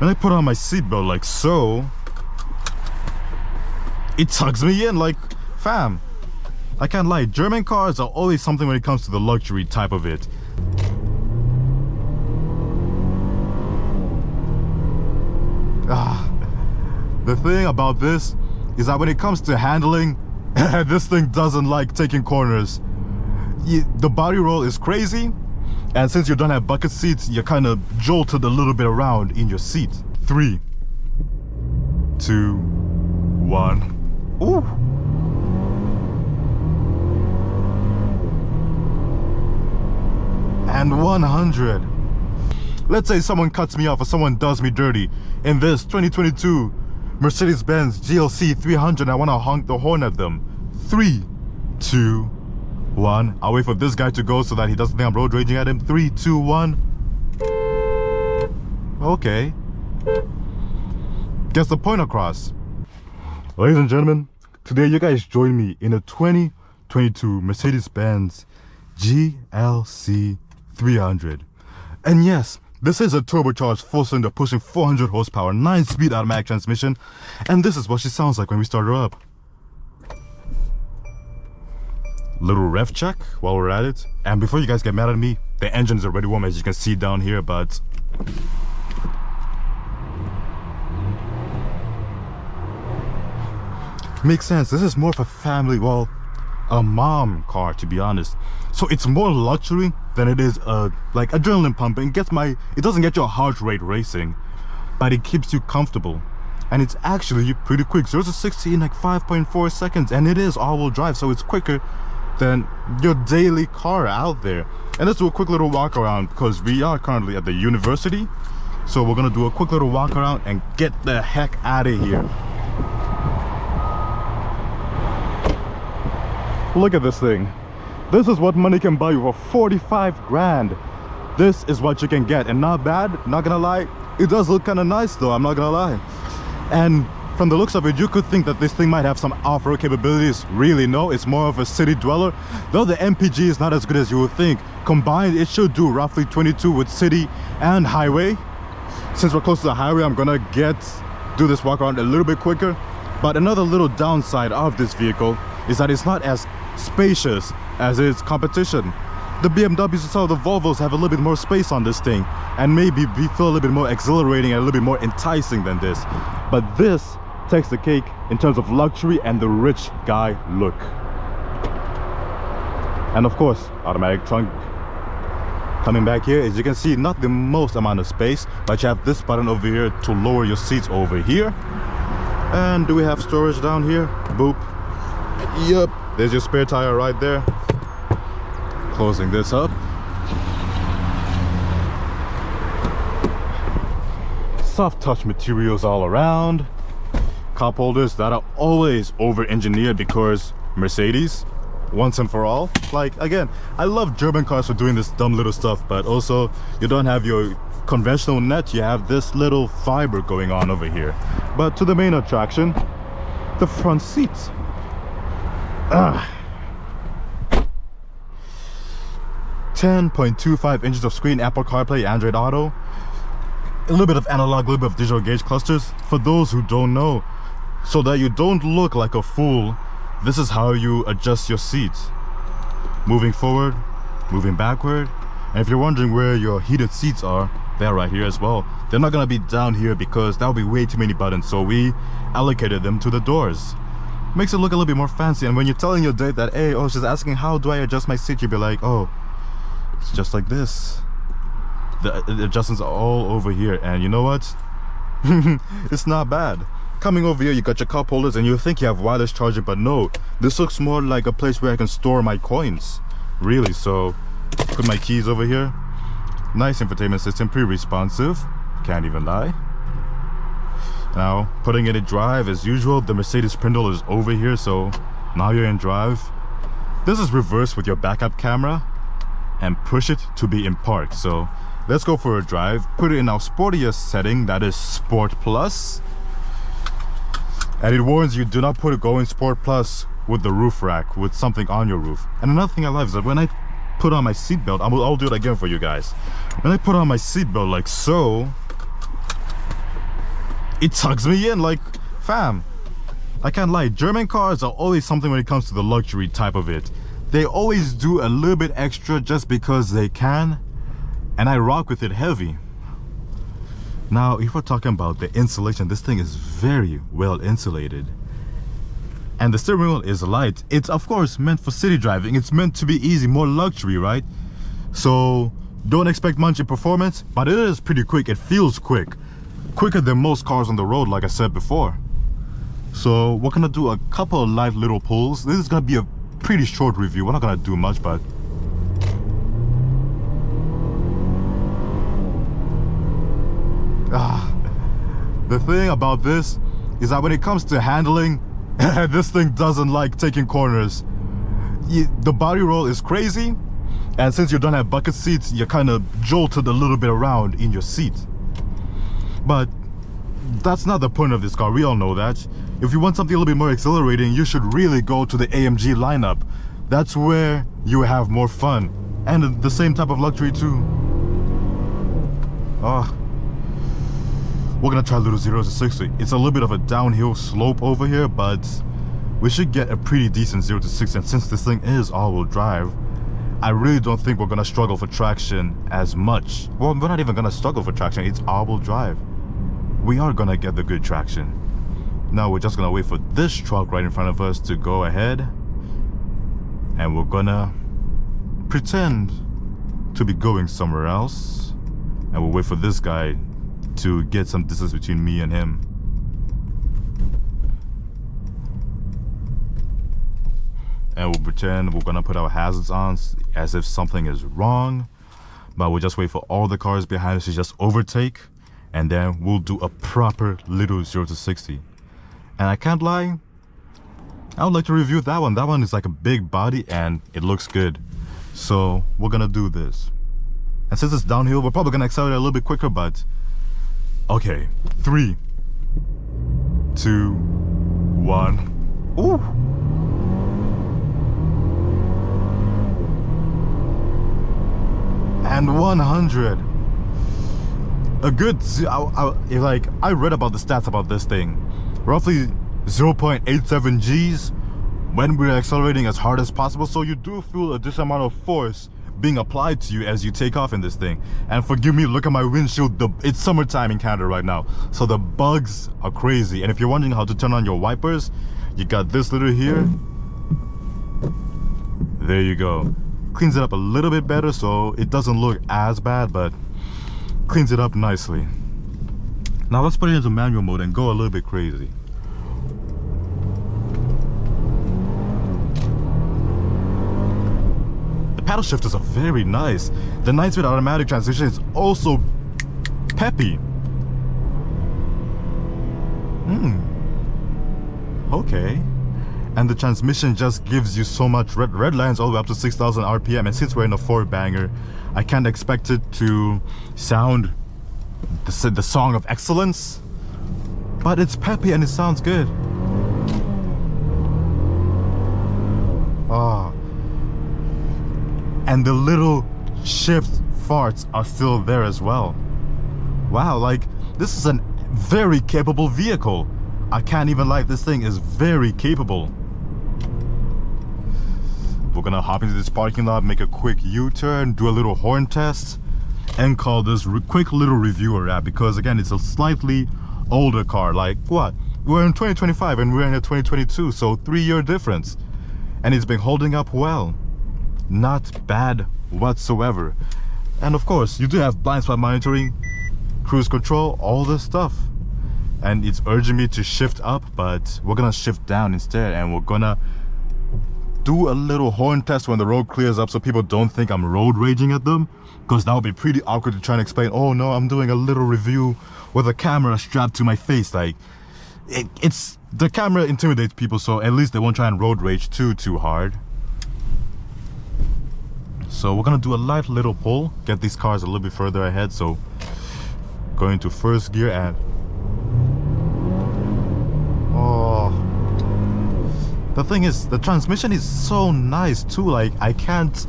When I put on my seatbelt like so, it tugs me in. Like, fam, I can't lie, German cars are always something when it comes to the luxury type of it. The thing about this is that when it comes to handling, this thing doesn't like taking corners. The body roll is crazy, and since you don't have bucket seats, you're kind of jolted a little bit around in your seat. 3, 2, 1. Ooh. And 100. Let's say someone cuts me off or someone does me dirty in this 2022 Mercedes-Benz GLC 300. I want to honk the horn at them. 3, 2, 1. I'll wait for this guy to go so that he doesn't think I'm road raging at him. 3, 2, 1. Okay. Gets the point across. Ladies and gentlemen, today you guys join me in a 2022 Mercedes-Benz GLC 300. And yes, this is a turbocharged 4-cylinder pushing 400 horsepower, 9-speed automatic transmission. And this is what she sounds like when we start her up. Little rev check while we're at it. And before you guys get mad at me, the engine is already warm, as you can see down here, but makes sense. This is more of a family, well, a mom car, to be honest. So it's more luxury than it is like adrenaline pumping. It doesn't get your heart rate racing, but it keeps you comfortable. And it's actually pretty quick. 0 to 60 in like 5.4 seconds, and it is all-wheel drive, so it's quicker than your daily car out there. And let's do a quick little walk around because we are currently at the university. So we're gonna do a quick little walk around and get the heck out of here. Look at this thing. This is what money can buy you for 45 grand. This is what you can get, and not bad, not gonna lie. It does look kind of nice though, I'm not gonna lie. And from the looks of it, you could think that this thing might have some off-road capabilities. Really, no, it's more of a city dweller. Though the MPG is not as good as you would think. Combined, it should do roughly 22 with city and highway. Since we're close to the highway, I'm gonna do this walk around a little bit quicker. But another little downside of this vehicle is that it's not as spacious as its competition. The BMWs and some of the Volvos have a little bit more space on this thing, and maybe we feel a little bit more exhilarating and a little bit more enticing than this. But this takes the cake in terms of luxury and the rich guy look. And of course, automatic trunk. Coming back here, as you can see, not the most amount of space, but you have this button over here to lower your seats over here. And do we have storage down here? Boop. Yep, there's your spare tire right there. Closing this up. Soft touch materials all around. Cup holders that are always over-engineered because Mercedes, once and for all. Like, again, I love German cars for doing this dumb little stuff, but also you don't have your conventional net, you have this little fiber going on over here. But to the main attraction, the front seats. 10.25 inches of screen, Apple CarPlay, Android Auto, a little bit of analog, a little bit of digital gauge clusters. For those who don't know, so that you don't look like a fool, this is how you adjust your seats. Moving forward, moving backward. And if you're wondering where your heated seats are, they're right here as well. They're not gonna be down here because that would be way too many buttons, so we allocated them to the doors. Makes it look a little bit more fancy. And when you're telling your date that, hey, oh, she's asking how do I adjust my seat, you'll be like, oh, it's just like this. The adjustments are all over here, and you know what? It's not bad. Coming over here, you got your cup holders, and you think you have wireless charging, but no, this looks more like a place where I can store my coins, really. So put my keys over here. Nice infotainment system, pretty responsive, can't even lie. Now putting it in drive, as usual, the Mercedes Prindle is over here, so now you're in drive. This is reversed with your backup camera and push it to be in park. So let's go for a drive. Put it in our sportiest setting, that is Sport Plus. And it warns you, do not go in Sport Plus with the roof rack, with something on your roof. And another thing I love is that when I put on my seatbelt, I'll do it again for you guys. When I put on my seatbelt like so, it tugs me in. Like, fam, I can't lie, German cars are always something when it comes to the luxury type of it. They always do a little bit extra just because they can, and I rock with it heavy. Now, if we're talking about the insulation, this thing is very well insulated. And the steering wheel is light. It's of course meant for city driving. It's meant to be easy, more luxury, right? So don't expect much in performance, but it is pretty quick. It feels quick. Quicker than most cars on the road, like I said before. So we're gonna do a couple of light little pulls. This is gonna be a pretty short review. We're not gonna do much, but the thing about this is that when it comes to handling, this thing doesn't like taking corners. The body roll is crazy, and since you don't have bucket seats, you're kind of jolted a little bit around in your seat. But that's not the point of this car. We all know that. If you want something a little bit more exhilarating, you should really go to the AMG lineup. That's where you have more fun, and the same type of luxury too. We're gonna try a little 0 to 60. It's a little bit of a downhill slope over here, but we should get a pretty decent 0 to 60. And since this thing is all-wheel drive, I really don't think we're gonna struggle for traction as much. Well, we're not even gonna struggle for traction. It's all-wheel drive. We are gonna get the good traction. Now we're just gonna wait for this truck right in front of us to go ahead, and we're gonna pretend to be going somewhere else, and we'll wait for this guy to get some distance between me and him. And we'll pretend we're gonna put our hazards on as if something is wrong, but we'll just wait for all the cars behind us to just overtake, and then we'll do a proper little 0 to 60. And I can't lie, I would like to review that one. That one is like a big body and it looks good. So we're gonna do this. And since it's downhill, we're probably gonna accelerate a little bit quicker, but okay, 3, 2, 1. Ooh. And 100. A good, I read about the stats about this thing. Roughly 0.87 Gs when we're accelerating as hard as possible. So you do feel a decent amount of force being applied to you as you take off in this thing. And forgive me, look at my windshield. It's summertime in Canada right now, so the bugs are crazy. And if you're wondering how to turn on your wipers, you got this little here. There you go. Cleans it up a little bit better, so it doesn't look as bad, but cleans it up nicely. Now let's put it into manual mode and go a little bit crazy. The paddle shifters are very nice. The 9-speed automatic transmission is also peppy. Okay. And the transmission just gives you so much red lines all the way up to 6,000 RPM. And since we're in a 4-banger, I can't expect it to sound the song of excellence, but it's peppy and it sounds good. And the little shift farts are still there as well. Wow, like, this is a very capable vehicle. I can't even lie, this thing is very capable. We're gonna hop into this parking lot, make a quick U-turn, do a little horn test, and call this quick little reviewer wrap, because again, it's a slightly older car. Like, what? We're in 2025 and we're in 2022, so 3-year difference. And it's been holding up well. Not bad whatsoever. And of course, you do have blind spot monitoring, cruise control, all this stuff. And it's urging me to shift up, but we're gonna shift down instead, and we're gonna do a little horn test when the road clears up, so people don't think I'm road raging at them, because that would be pretty awkward to try and explain, oh no, I'm doing a little review with a camera strapped to my face. Like, it's the camera intimidates people, so at least they won't try and road rage too hard. So we're gonna do a light little pull, get these cars a little bit further ahead. So going to first gear, and the thing is, the transmission is so nice too. Like, I can't,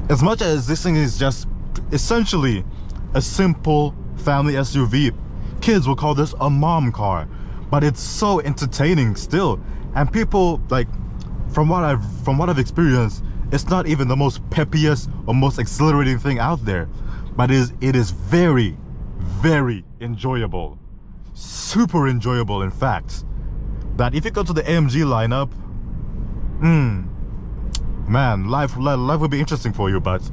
as much as this thing is just essentially a simple family SUV kids will call this a mom car, but it's so entertaining still. And people, like, from what I've experienced, it's not even the most peppiest or most exhilarating thing out there, but it is very, very enjoyable. Super enjoyable, in fact. That if you go to the AMG lineup, man, life would be interesting for you. But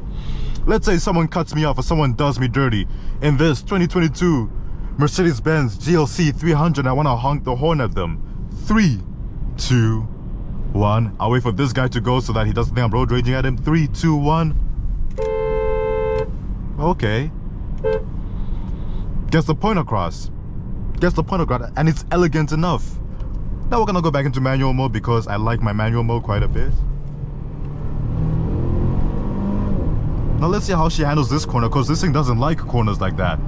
let's say someone cuts me off or someone does me dirty in this 2022 Mercedes-Benz GLC 300. I want to honk the horn at them. 3, 2, 1. I'll wait for this guy to go so that he doesn't think I'm road raging at him. 3, 2, 1. Okay. Gets the point across. Gets the point across, and it's elegant enough. Now we're gonna go back into manual mode because I like my manual mode quite a bit. Now let's see how she handles this corner, because this thing doesn't like corners like that.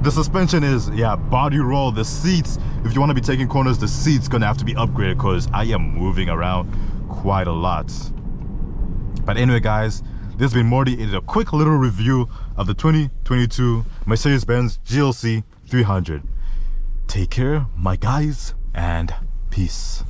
The suspension is, yeah, body roll. The seats, if you want to be taking corners, the seat's gonna have to be upgraded because I am moving around quite a lot. But anyway, guys, this has been Morty. It is a quick little review of the 2022 Mercedes-Benz GLC 300. Take care, my guys, and peace.